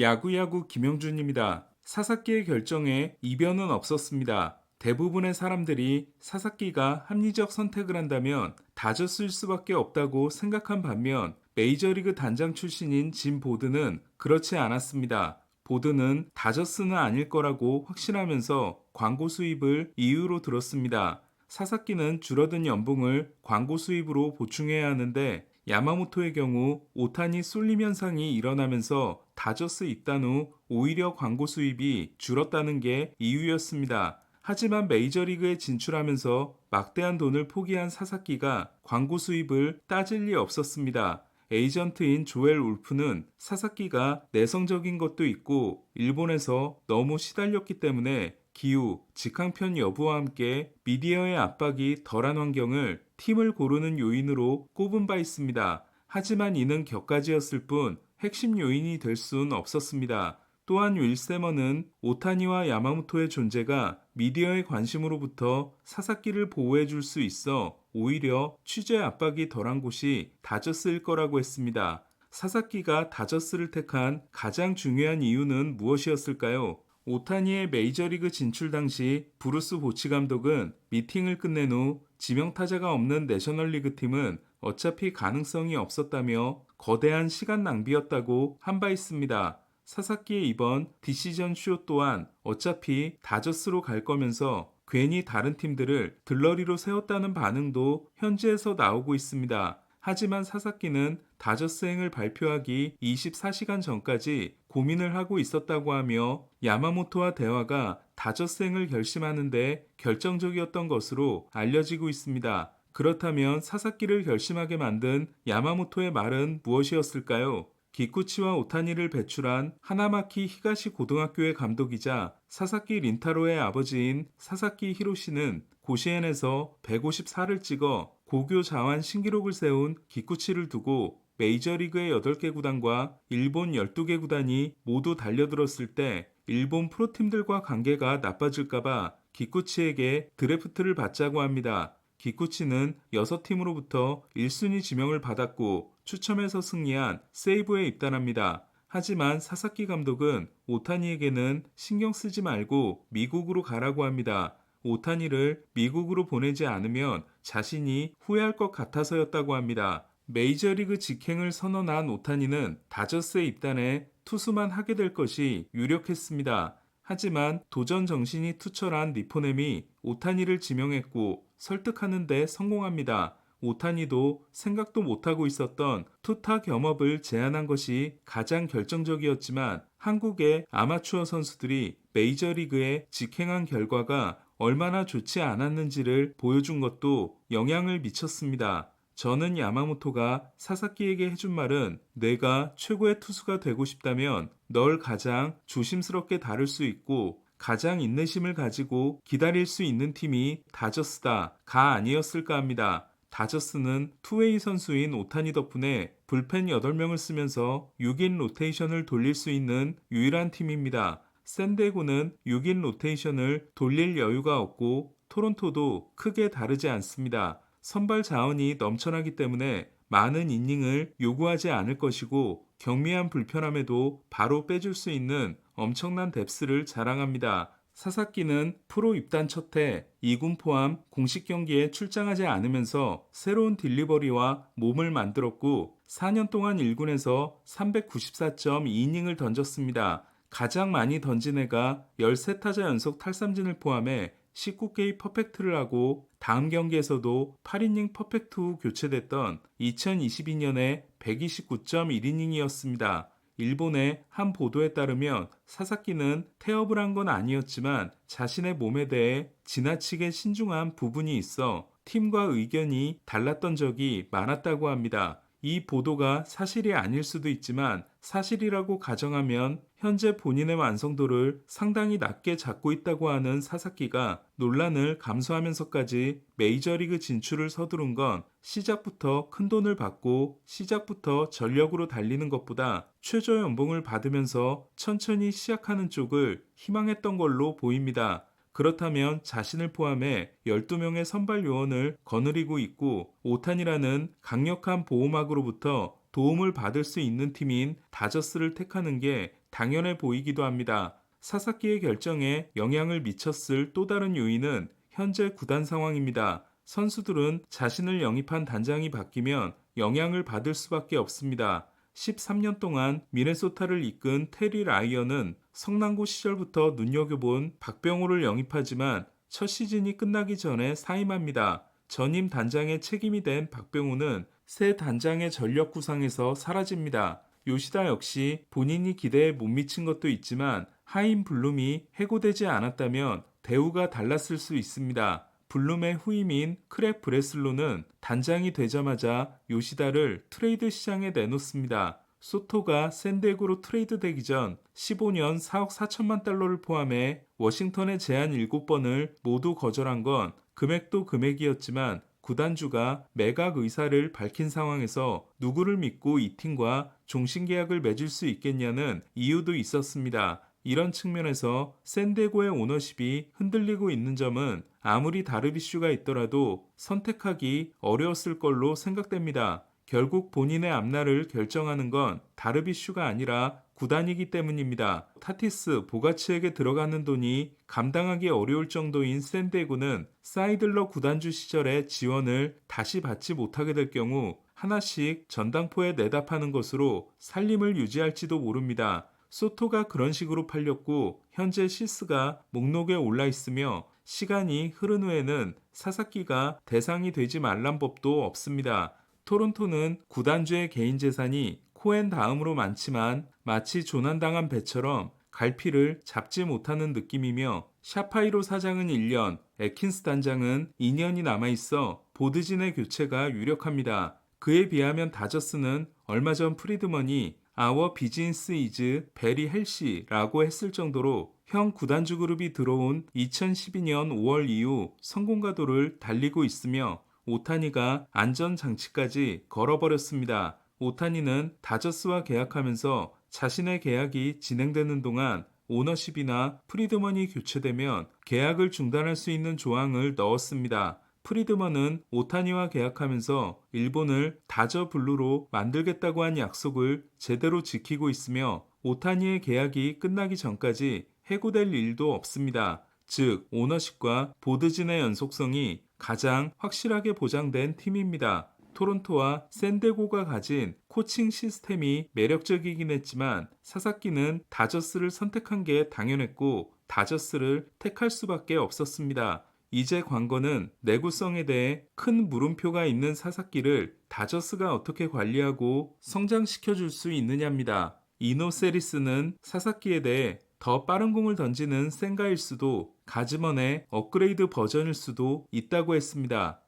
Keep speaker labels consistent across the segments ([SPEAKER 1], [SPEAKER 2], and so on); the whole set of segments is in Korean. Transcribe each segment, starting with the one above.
[SPEAKER 1] 야구야구 김영준입니다. 사사키의 결정에 이변은 없었습니다. 대부분의 사람들이 사사키가 합리적 선택을 한다면 다저스일 수밖에 없다고 생각한 반면 메이저리그 단장 출신인 짐 보드는 그렇지 않았습니다. 보드는 다저스는 아닐 거라고 확신하면서 광고 수입을 이유로 들었습니다. 사사키는 줄어든 연봉을 광고 수입으로 보충해야 하는데 야마모토의 경우 오타니 쏠림 현상이 일어나면서 다저스 입단 후 오히려 광고 수입이 줄었다는 게 이유였습니다. 하지만 메이저리그에 진출하면서 막대한 돈을 포기한 사사키가 광고 수입을 따질 리 없었습니다. 에이전트인 조엘 울프는 사사키가 내성적인 것도 있고 일본에서 너무 시달렸기 때문에 기후, 직항편 여부와 함께 미디어의 압박이 덜한 환경을 팀을 고르는 요인으로 꼽은 바 있습니다. 하지만 이는 격가지였을 뿐 핵심 요인이 될 수는 없었습니다. 또한 윌 세머는 오타니와 야마모토의 존재가 미디어의 관심으로부터 사사키를 보호해 줄 수 있어 오히려 취재 압박이 덜한 곳이 다저스일 거라고 했습니다. 사사키가 다저스를 택한 가장 중요한 이유는 무엇이었을까요? 오타니의 메이저리그 진출 당시 브루스 보치 감독은 미팅을 끝낸 후 지명타자가 없는 내셔널리그 팀은 어차피 가능성이 없었다며 거대한 시간 낭비였다고 한 바 있습니다. 사사키의 이번 디시전 쇼 또한 어차피 다저스로 갈 거면서 괜히 다른 팀들을 들러리로 세웠다는 반응도 현지에서 나오고 있습니다. 하지만 사사키는 다저스행을 발표하기 24시간 전까지 고민을 하고 있었다고 하며 야마모토와 대화가 다저스행을 결심하는데 결정적이었던 것으로 알려지고 있습니다. 그렇다면 사사키를 결심하게 만든 야마모토의 말은 무엇이었을까요? 기쿠치와 오타니를 배출한 하나마키 히가시 고등학교의 감독이자 사사키 린타로의 아버지인 사사키 히로시는 고시엔에서 154를 찍어 고교 자완 신기록을 세운 기쿠치를 두고 메이저리그의 8개 구단과 일본 12개 구단이 모두 달려들었을 때 일본 프로팀들과 관계가 나빠질까봐 기쿠치에게 드래프트를 받자고 합니다. 기쿠치는 6팀으로부터 1순위 지명을 받았고 추첨해서 승리한 세이브에 입단합니다. 하지만 사사키 감독은 오타니에게는 신경 쓰지 말고 미국으로 가라고 합니다. 오타니를 미국으로 보내지 않으면 자신이 후회할 것 같아서였다고 합니다. 메이저리그 직행을 선언한 오타니는 다저스에 입단해 투수만 하게 될 것이 유력했습니다. 하지만 도전 정신이 투철한 니포넴이 오타니를 지명했고 설득하는 데 성공합니다. 오타니도 생각도 못하고 있었던 투타 겸업을 제안한 것이 가장 결정적이었지만 한국의 아마추어 선수들이 메이저리그에 직행한 결과가 얼마나 좋지 않았는지를 보여준 것도 영향을 미쳤습니다. 저는 야마모토가 사사키에게 해준 말은 내가 최고의 투수가 되고 싶다면 널 가장 조심스럽게 다룰 수 있고 가장 인내심을 가지고 기다릴 수 있는 팀이 다저스다가 아니었을까 합니다. 다저스는 투웨이 선수인 오타니 덕분에 불펜 8명을 쓰면서 6인 로테이션을 돌릴 수 있는 유일한 팀입니다. 샌디에고는 6인 로테이션을 돌릴 여유가 없고 토론토도 크게 다르지 않습니다. 선발 자원이 넘쳐나기 때문에 많은 이닝을 요구하지 않을 것이고 경미한 불편함에도 바로 빼줄 수 있는 엄청난 뎁스를 자랑합니다. 사사키는 프로 입단 첫 해 2군 포함 공식 경기에 출장하지 않으면서 새로운 딜리버리와 몸을 만들었고 4년 동안 1군에서 394.2이닝을 던졌습니다. 가장 많이 던진 애가 13타자 연속 탈삼진을 포함해 19개의 퍼펙트를 하고 다음 경기에서도 8이닝 퍼펙트 후 교체됐던 2022년에 129.1이닝이었습니다. 일본의 한 보도에 따르면 사사키는 태업을 한 건 아니었지만 자신의 몸에 대해 지나치게 신중한 부분이 있어 팀과 의견이 달랐던 적이 많았다고 합니다. 이 보도가 사실이 아닐 수도 있지만 사실이라고 가정하면 현재 본인의 완성도를 상당히 낮게 잡고 있다고 하는 사사키가 논란을 감수하면서까지 메이저리그 진출을 서두른 건 시작부터 큰 돈을 받고 시작부터 전력으로 달리는 것보다 최저 연봉을 받으면서 천천히 시작하는 쪽을 희망했던 걸로 보입니다. 그렇다면 자신을 포함해 12명의 선발 요원을 거느리고 있고 오탄이라는 강력한 보호막으로부터 도움을 받을 수 있는 팀인 다저스를 택하는 게 당연해 보이기도 합니다. 사사키의 결정에 영향을 미쳤을 또 다른 요인은 현재 구단 상황입니다. 선수들은 자신을 영입한 단장이 바뀌면 영향을 받을 수밖에 없습니다. 13년 동안 미네소타를 이끈 테리 라이언은 성남고 시절부터 눈여겨본 박병호를 영입하지만 첫 시즌이 끝나기 전에 사임합니다. 전임 단장의 책임이 된 박병호는 새 단장의 전력 구상에서 사라집니다. 요시다 역시 본인이 기대에 못 미친 것도 있지만 하임 블룸이 해고되지 않았다면 대우가 달랐을 수 있습니다. 블룸의 후임인 크랙 브레슬로는 단장이 되자마자 요시다를 트레이드 시장에 내놓습니다. 소토가 샌디에고로 트레이드되기 전 15년 4억 4천만 달러를 포함해 워싱턴의 제안 7번을 모두 거절한 건 금액도 금액이었지만 구단주가 매각 의사를 밝힌 상황에서 누구를 믿고 이 팀과 종신계약을 맺을 수 있겠냐는 이유도 있었습니다. 이런 측면에서 샌디에고의 오너십이 흔들리고 있는 점은 아무리 다르비슈가 있더라도 선택하기 어려웠을 걸로 생각됩니다. 결국 본인의 앞날을 결정하는 건 다르비슈가 아니라 구단이기 때문입니다. 타티스, 보가치에게 들어가는 돈이 감당하기 어려울 정도인 샌디에고는 사이들러 구단주 시절의 지원을 다시 받지 못하게 될 경우 하나씩 전당포에 내다 파는 것으로 살림을 유지할지도 모릅니다. 소토가 그런 식으로 팔렸고 현재 시스가 목록에 올라 있으며 시간이 흐른 후에는 사사키가 대상이 되지 말란 법도 없습니다. 토론토는 구단주의 개인 재산이 코엔 다음으로 많지만 마치 조난당한 배처럼 갈피를 잡지 못하는 느낌이며 샤파이로 사장은 1년, 에킨스 단장은 2년이 남아있어 보드진의 교체가 유력합니다. 그에 비하면 다저스는 얼마 전 프리드먼이 Our business is very healthy라고 했을 정도로 형 구단주 그룹이 들어온 2012년 5월 이후 성공가도를 달리고 있으며 오타니가 안전장치까지 걸어버렸습니다. 오타니는 다저스와 계약하면서 자신의 계약이 진행되는 동안 오너십이나 프리드먼이 교체되면 계약을 중단할 수 있는 조항을 넣었습니다. 프리드먼은 오타니와 계약하면서 일본을 다저 블루로 만들겠다고 한 약속을 제대로 지키고 있으며 오타니의 계약이 끝나기 전까지 해고될 일도 없습니다. 즉, 오너십과 보드진의 연속성이 가장 확실하게 보장된 팀입니다. 토론토와 샌디에고가 가진 코칭 시스템이 매력적이긴 했지만 사사키는 다저스를 선택한 게 당연했고 다저스를 택할 수밖에 없었습니다. 이제 관건은 내구성에 대해 큰 물음표가 있는 사사키를 다저스가 어떻게 관리하고 성장시켜 줄 수 있느냐입니다. 이노 세리스는 사사키에 대해 더 빠른 공을 던지는 센가일 수도 가즈먼의 업그레이드 버전일 수도 있다고 했습니다.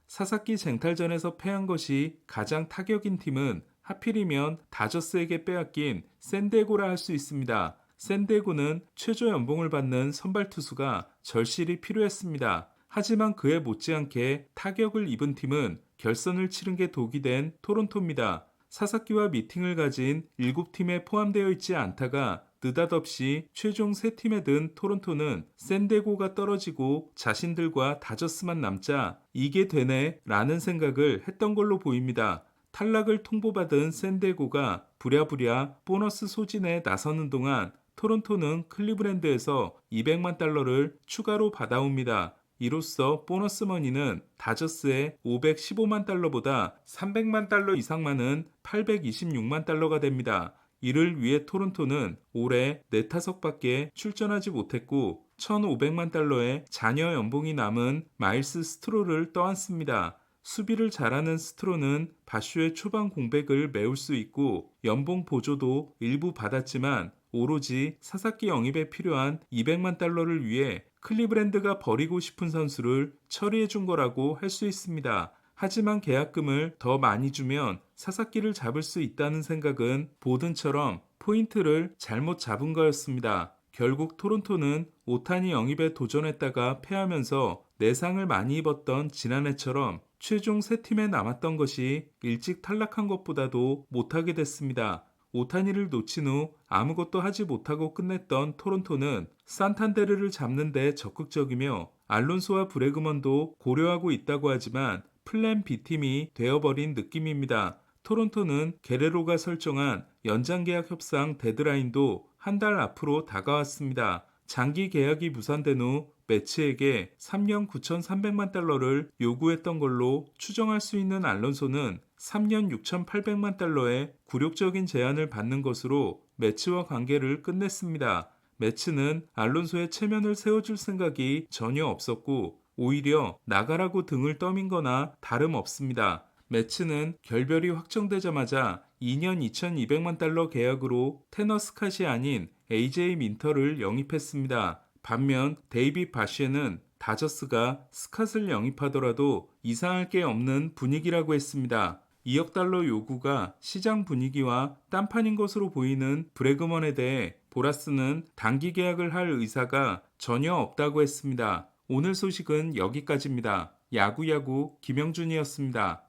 [SPEAKER 1] 사사키 쟁탈전에서 패한 것이 가장 타격인 팀은 하필이면 다저스에게 빼앗긴 샌디에고라 할 수 있습니다. 샌디에고는 최저 연봉을 받는 선발 투수가 절실히 필요했습니다. 하지만 그에 못지않게 타격을 입은 팀은 결선을 치른 게 독이 된 토론토입니다. 사사키와 미팅을 가진 7팀에 포함되어 있지 않다가 느닷없이 최종 3팀에 든 토론토는 샌디에고가 떨어지고 자신들과 다저스만 남자 이게 되네 라는 생각을 했던 걸로 보입니다. 탈락을 통보받은 샌디에고가 부랴부랴 보너스 소진에 나서는 동안 토론토는 클리브랜드에서 200만 달러를 추가로 받아옵니다. 이로써 보너스 머니는 다저스의 515만 달러보다 300만 달러 이상 많은 826만 달러가 됩니다. 이를 위해 토론토는 올해 4타석밖에 출전하지 못했고 1,500만 달러의 잔여 연봉이 남은 마일스 스트로를 떠안습니다. 수비를 잘하는 스트로는 바쇼의 초반 공백을 메울 수 있고 연봉 보조도 일부 받았지만 오로지 사사키 영입에 필요한 200만 달러를 위해 클리브랜드가 버리고 싶은 선수를 처리해 준 거라고 할 수 있습니다. 하지만 계약금을 더 많이 주면 사사키를 잡을 수 있다는 생각은 보든처럼 포인트를 잘못 잡은 거였습니다. 결국 토론토는 오타니 영입에 도전했다가 패하면서 내상을 많이 입었던 지난해처럼 최종 3팀에 남았던 것이 일찍 탈락한 것보다도 못하게 됐습니다. 오타니를 놓친 후 아무것도 하지 못하고 끝냈던 토론토는 산탄데르를 잡는 데 적극적이며 알론소와 브래그먼도 고려하고 있다고 하지만 플랜 B팀이 되어버린 느낌입니다. 토론토는 게레로가 설정한 연장 계약 협상 데드라인도 한 달 앞으로 다가왔습니다. 장기 계약이 무산된 후 매치에게 3년 9,300만 달러를 요구했던 걸로 추정할 수 있는 알론소는 3년 6,800만 달러의 굴욕적인 제안을 받는 것으로 매치와 관계를 끝냈습니다. 매치는 알론소의 체면을 세워줄 생각이 전혀 없었고 오히려 나가라고 등을 떠민 거나 다름없습니다. 매치는 결별이 확정되자마자 2년 2,200만 달러 계약으로 테너 스캇이 아닌 AJ 민터를 영입했습니다. 반면 데이빗 바시에는 다저스가 스캇을 영입하더라도 이상할 게 없는 분위기라고 했습니다. 2억 달러 요구가 시장 분위기와 딴판인 것으로 보이는 브래그먼에 대해 보라스는 단기 계약을 할 의사가 전혀 없다고 했습니다. 오늘 소식은 여기까지입니다. 야구야구 김영준이었습니다.